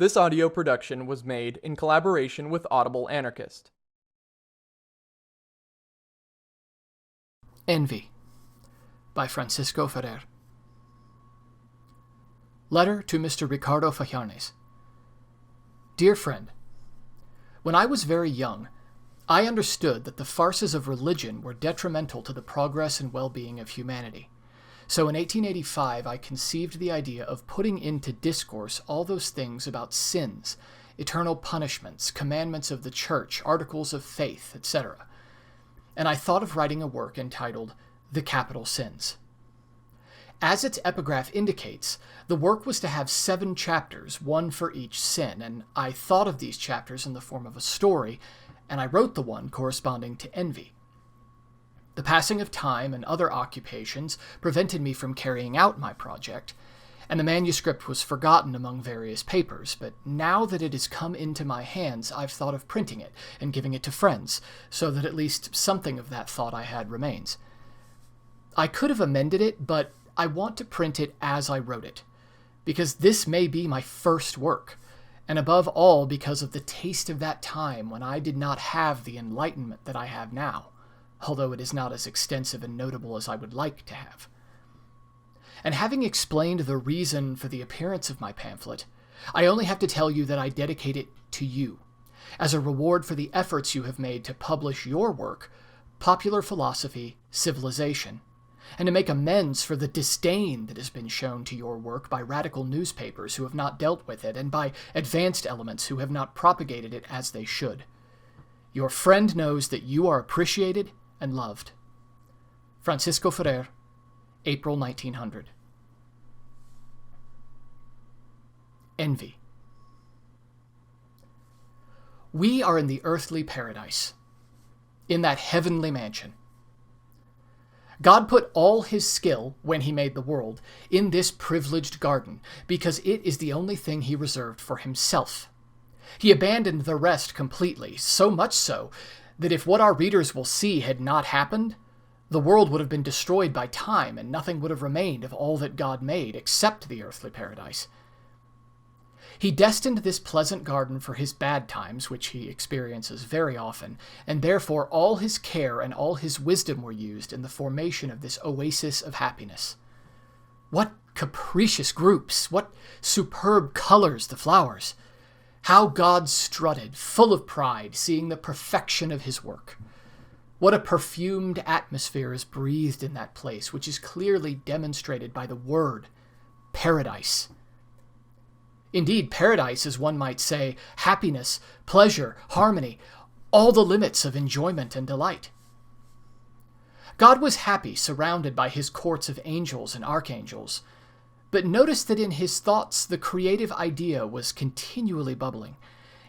This audio production was made in collaboration with Audible Anarchist. Envy by Francisco Ferrer. Letter to Mr. Ricardo Fajarnes. Dear friend, when I was very young, I understood that the farces of religion were detrimental to the progress and well-being of humanity. So in 1885, I conceived the idea of putting into discourse all those things about sins, eternal punishments, commandments of the church, articles of faith, etc. And I thought of writing a work entitled The Capital Sins. As its epigraph indicates, the work was to have 7 chapters, one for each sin, and I thought of these chapters in the form of a story, and I wrote the one corresponding to envy. The passing of time and other occupations prevented me from carrying out my project, and the manuscript was forgotten among various papers, but now that it has come into my hands, I've thought of printing it and giving it to friends, so that at least something of that thought I had remains. I could have amended it, but I want to print it as I wrote it, because this may be my first work, and above all because of the taste of that time when I did not have the enlightenment that I have now, although it is not as extensive and notable as I would like to have. And having explained the reason for the appearance of my pamphlet, I only have to tell you that I dedicate it to you, as a reward for the efforts you have made to publish your work, Popular Philosophy, Civilization, and to make amends for the disdain that has been shown to your work by radical newspapers who have not dealt with it, and by advanced elements who have not propagated it as they should. Your friend knows that you are appreciated and loved. Francisco Ferrer, April 1900. Envy. We are in the earthly paradise, in that heavenly mansion. God put all his skill, when he made the world, in this privileged garden, because it is the only thing he reserved for himself. He abandoned the rest completely, so much so that if what our readers will see had not happened, the world would have been destroyed by time, and nothing would have remained of all that God made except the earthly paradise. He destined this pleasant garden for his bad times, which he experiences very often, and therefore all his care and all his wisdom were used in the formation of this oasis of happiness. What capricious groups! What superb colors the flowers! How God strutted, full of pride, seeing the perfection of his work. What a perfumed atmosphere is breathed in that place, which is clearly demonstrated by the word, paradise. Indeed, paradise is, one might say, happiness, pleasure, harmony, all the limits of enjoyment and delight. God was happy, surrounded by his courts of angels and archangels. But notice that in his thoughts the creative idea was continually bubbling,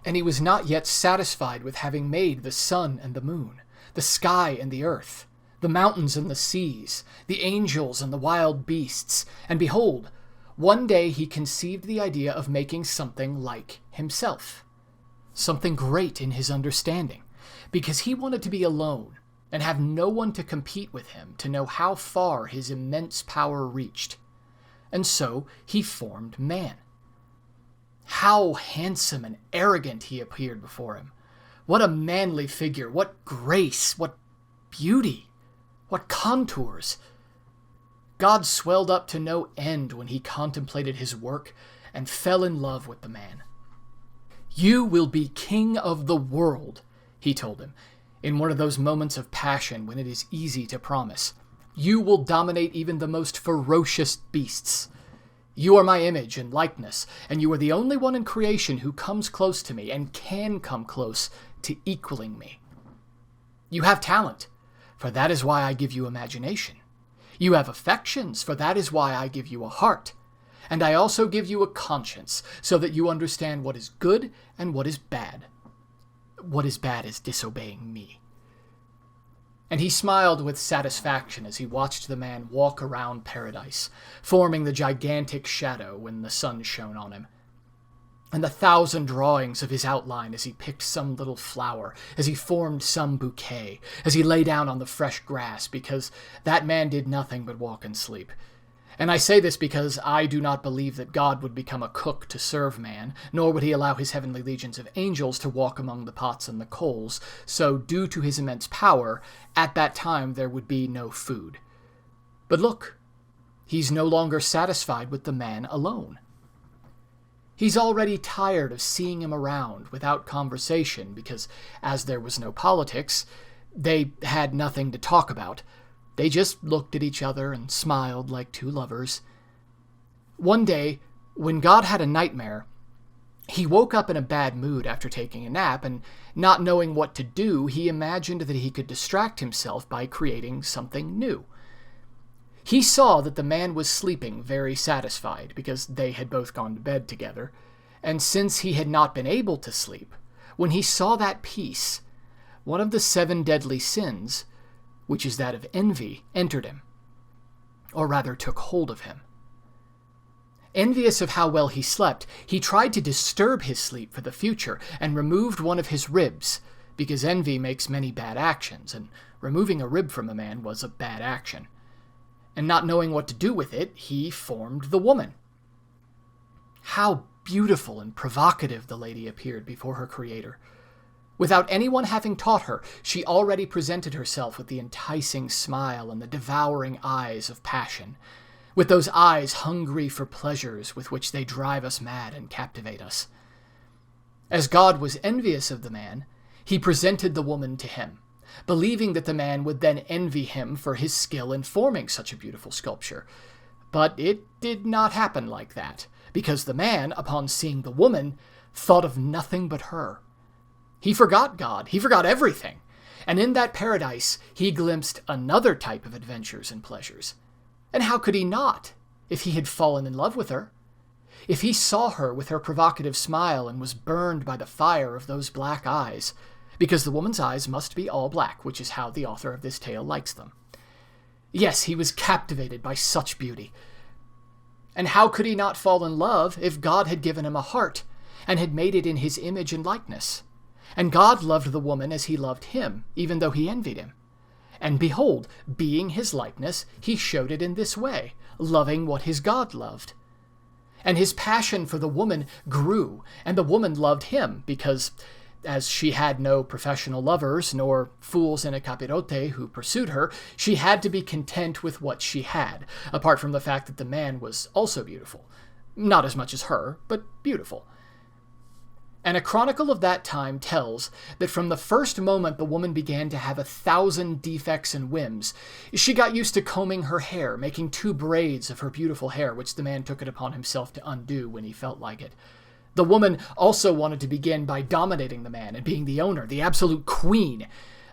and he was not yet satisfied with having made the sun and the moon, the sky and the earth, the mountains and the seas, the angels and the wild beasts, and behold, one day he conceived the idea of making something like himself, something great in his understanding, because he wanted to be alone and have no one to compete with him to know how far his immense power reached. And so he formed man. How handsome and arrogant he appeared before him. What a manly figure, what grace, what beauty, what contours. God swelled up to no end when he contemplated his work and fell in love with the man. You will be king of the world, he told him, in one of those moments of passion when it is easy to promise. You will dominate even the most ferocious beasts. You are my image and likeness, and you are the only one in creation who comes close to me and can come close to equaling me. You have talent, for that is why I give you imagination. You have affections, for that is why I give you a heart. And I also give you a conscience, so that you understand what is good and what is bad. What is bad is disobeying me. And he smiled with satisfaction as he watched the man walk around paradise, forming the gigantic shadow when the sun shone on him. And the 1,000 drawings of his outline as he picked some little flower, as he formed some bouquet, as he lay down on the fresh grass, because that man did nothing but walk and sleep. And I say this because I do not believe that God would become a cook to serve man, nor would he allow his heavenly legions of angels to walk among the pots and the coals, so due to his immense power, at that time there would be no food. But look, he's no longer satisfied with the man alone. He's already tired of seeing him around without conversation because, as there was no politics, they had nothing to talk about. They just looked at each other and smiled like two lovers. One day, when God had a nightmare, he woke up in a bad mood after taking a nap, and not knowing what to do, he imagined that he could distract himself by creating something new. He saw that the man was sleeping very satisfied because they had both gone to bed together, and since he had not been able to sleep, when he saw that peace, one of the 7 deadly sins, which is that of envy, entered him, or rather took hold of him. Envious of how well he slept, he tried to disturb his sleep for the future and removed one of his ribs, because envy makes many bad actions, and removing a rib from a man was a bad action. And not knowing what to do with it, he formed the woman. How beautiful and provocative the lady appeared before her creator. Without anyone having taught her, she already presented herself with the enticing smile and the devouring eyes of passion, with those eyes hungry for pleasures with which they drive us mad and captivate us. As God was envious of the man, he presented the woman to him, believing that the man would then envy him for his skill in forming such a beautiful sculpture. But it did not happen like that, because the man, upon seeing the woman, thought of nothing but her. He forgot God, he forgot everything, and in that paradise he glimpsed another type of adventures and pleasures. And how could he not, if he had fallen in love with her? If he saw her with her provocative smile and was burned by the fire of those black eyes, because the woman's eyes must be all black, which is how the author of this tale likes them. Yes, he was captivated by such beauty. And how could he not fall in love if God had given him a heart, and had made it in his image and likeness? And God loved the woman as he loved him, even though he envied him. And behold, being his likeness, he showed it in this way, loving what his God loved. And his passion for the woman grew, and the woman loved him, because as she had no professional lovers, nor fools in a capirote who pursued her, she had to be content with what she had, apart from the fact that the man was also beautiful. Not as much as her, but beautiful. And a chronicle of that time tells that from the first moment the woman began to have 1,000 defects and whims, she got used to combing her hair, making 2 braids of her beautiful hair, which the man took it upon himself to undo when he felt like it. The woman also wanted to begin by dominating the man and being the owner, the absolute queen.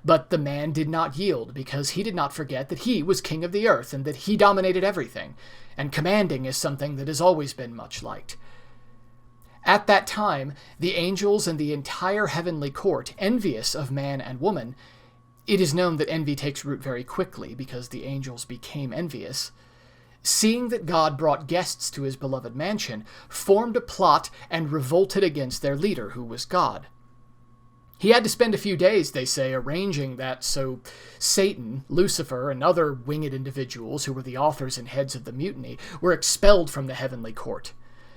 But the man did not yield, because he did not forget that he was king of the earth and that he dominated everything, and commanding is something that has always been much liked. At that time, the angels and the entire heavenly court, envious of man and woman, it is known that envy takes root very quickly because the angels became envious, seeing that God brought guests to his beloved mansion, formed a plot and revolted against their leader, who was God. He had to spend a few days, they say, arranging that so Satan, Lucifer, and other winged individuals who were the authors and heads of the mutiny were expelled from the heavenly court.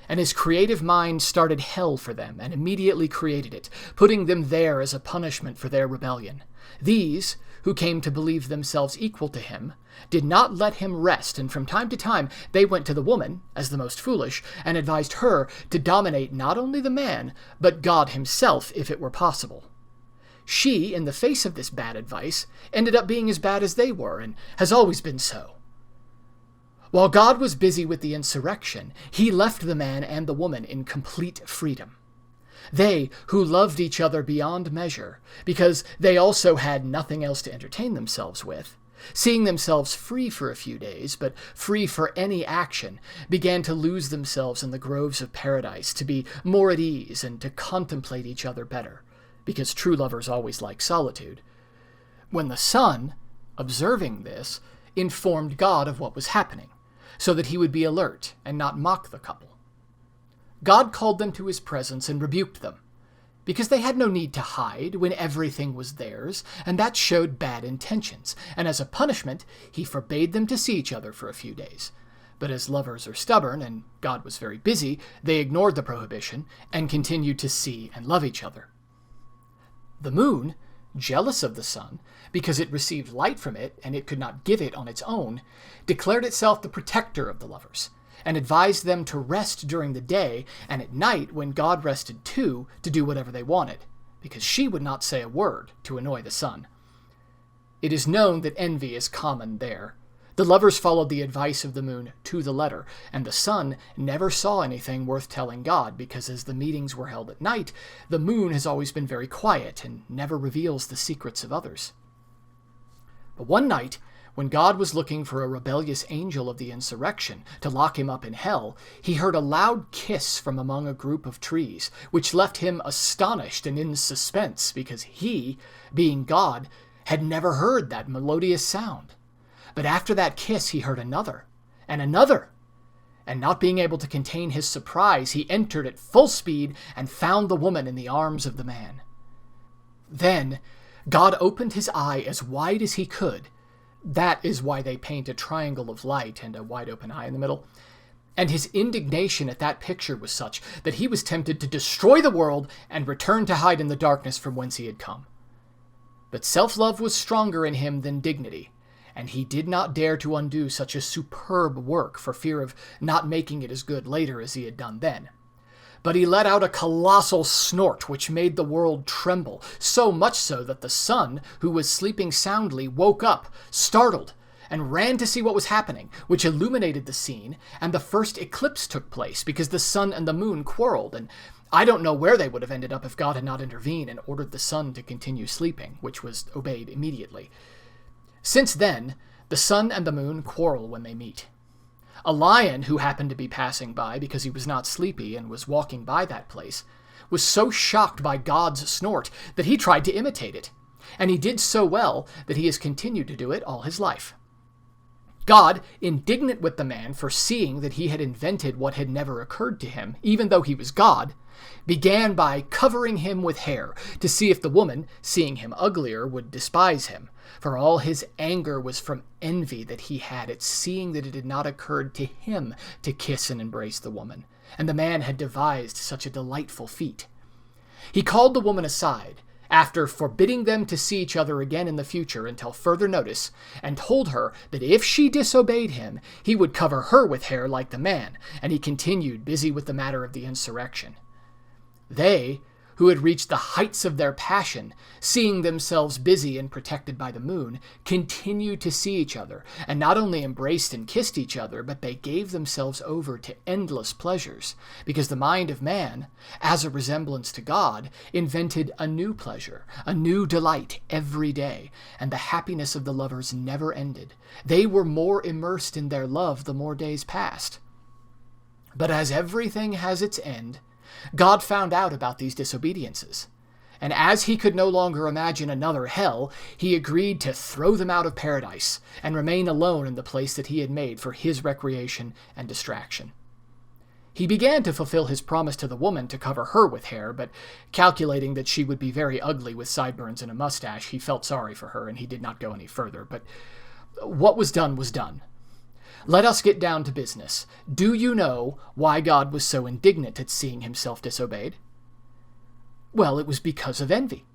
And his creative mind started hell for them and immediately created it, putting them there as a punishment for their rebellion. These, who came to believe themselves equal to him, did not let him rest, and from time to time they went to the woman, as the most foolish, and advised her to dominate not only the man, but God himself, if it were possible. She, in the face of this bad advice, ended up being as bad as they were, and has always been so. While God was busy with the insurrection, he left the man and the woman in complete freedom. They, who loved each other beyond measure, because they also had nothing else to entertain themselves with, seeing themselves free for a few days, but free for any action, began to lose themselves in the groves of paradise, to be more at ease and to contemplate each other better, because true lovers always like solitude. When the Son, observing this, informed God of what was happening, so that he would be alert and not mock the couple. God called them to his presence and rebuked them, because they had no need to hide when everything was theirs, and that showed bad intentions, and as a punishment, he forbade them to see each other for a few days. But as lovers are stubborn, and God was very busy, they ignored the prohibition and continued to see and love each other. The moon, jealous of the sun, because it received light from it and it could not give it on its own, declared itself the protector of the lovers, and advised them to rest during the day, and at night, when God rested too, to do whatever they wanted, because she would not say a word to annoy the sun. It is known that envy is common there. The lovers followed the advice of the moon to the letter, and the sun never saw anything worth telling God, because as the meetings were held at night, the moon has always been very quiet and never reveals the secrets of others. But one night, when God was looking for a rebellious angel of the insurrection to lock him up in hell, he heard a loud kiss from among a group of trees, which left him astonished and in suspense, because he, being God, had never heard that melodious sound. But after that kiss he heard another, and another, and not being able to contain his surprise, he entered at full speed and found the woman in the arms of the man. Then God opened his eye as wide as he could. That is why they paint a triangle of light and a wide open eye in the middle. And his indignation at that picture was such that he was tempted to destroy the world and return to hide in the darkness from whence he had come. But self-love was stronger in him than dignity, and he did not dare to undo such a superb work for fear of not making it as good later as he had done then. But he let out a colossal snort which made the world tremble, so much so that the sun, who was sleeping soundly, woke up, startled, and ran to see what was happening, which illuminated the scene, and the first eclipse took place because the sun and the moon quarreled, and I don't know where they would have ended up if God had not intervened and ordered the sun to continue sleeping, which was obeyed immediately. Since then, the sun and the moon quarrel when they meet. A lion who happened to be passing by because he was not sleepy and was walking by that place was so shocked by God's snort that he tried to imitate it, and he did so well that he has continued to do it all his life. God, indignant with the man for seeing that he had invented what had never occurred to him, even though he was God, began by covering him with hair to see if the woman, seeing him uglier, would despise him, for all his anger was from envy that he had at seeing that it had not occurred to him to kiss and embrace the woman, and the man had devised such a delightful feat. He called the woman aside, after forbidding them to see each other again in the future until further notice, and told her that if she disobeyed him, he would cover her with hair like the man, and he continued busy with the matter of the insurrection. They, who had reached the heights of their passion, seeing themselves busy and protected by the moon, continued to see each other, and not only embraced and kissed each other, but they gave themselves over to endless pleasures, because the mind of man, as a resemblance to God, invented a new pleasure, a new delight every day, and the happiness of the lovers never ended. They were more immersed in their love the more days passed. But as everything has its end, God found out about these disobediences, and as he could no longer imagine another hell, he agreed to throw them out of paradise and remain alone in the place that he had made for his recreation and distraction. He began to fulfill his promise to the woman to cover her with hair, but calculating that she would be very ugly with sideburns and a mustache, he felt sorry for her and he did not go any further. But what was done was done. Let us get down to business. Do you know why God was so indignant at seeing himself disobeyed? Well, it was because of envy.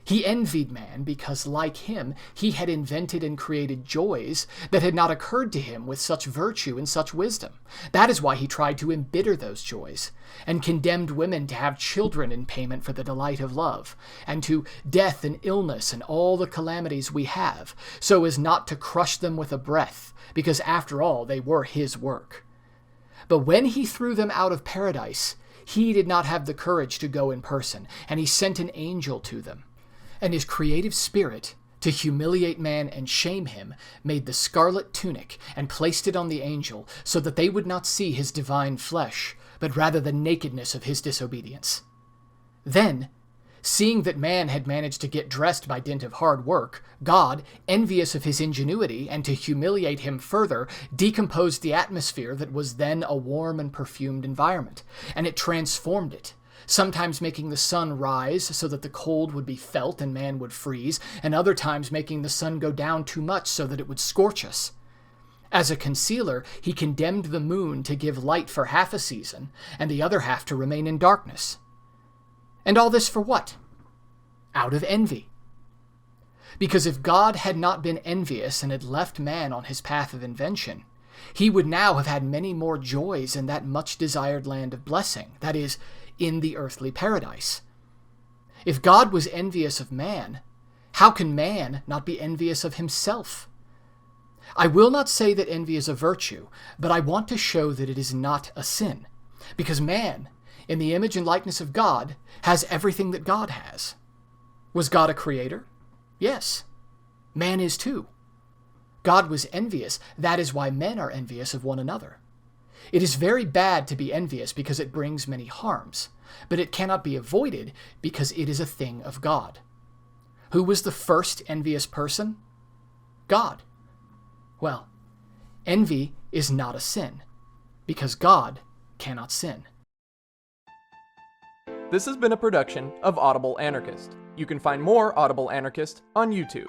He envied man because, like him, he had invented and created joys that had not occurred to him with such virtue and such wisdom. That is why he tried to embitter those joys, and condemned women to have children in payment for the delight of love, and to death and illness and all the calamities we have, so as not to crush them with a breath, because after all they were his work. But when he threw them out of paradise, he did not have the courage to go in person, and he sent an angel to them. And his creative spirit, to humiliate man and shame him, made the scarlet tunic and placed it on the angel, so that they would not see his divine flesh, but rather the nakedness of his disobedience. Then, seeing that man had managed to get dressed by dint of hard work, God, envious of his ingenuity, and to humiliate him further, decomposed the atmosphere that was then a warm and perfumed environment, and it transformed it, sometimes making the sun rise so that the cold would be felt and man would freeze, and other times making the sun go down too much so that it would scorch us. As a concealer, he condemned the moon to give light for half a season, and the other half to remain in darkness. And all this for what? Out of envy. Because if God had not been envious and had left man on his path of invention, he would now have had many more joys in that much-desired land of blessing, that is, in the earthly paradise. If God was envious of man, how can man not be envious of himself? I will not say that envy is a virtue, but I want to show that it is not a sin, because man, in the image and likeness of God, has everything that God has. Was God a creator? Yes. Man is too. God was envious. That is why men are envious of one another. It is very bad to be envious because it brings many harms, but it cannot be avoided because it is a thing of God. Who was the first envious person? God. Well, envy is not a sin, because God cannot sin. This has been a production of Audible Anarchist. You can find more Audible Anarchist on YouTube.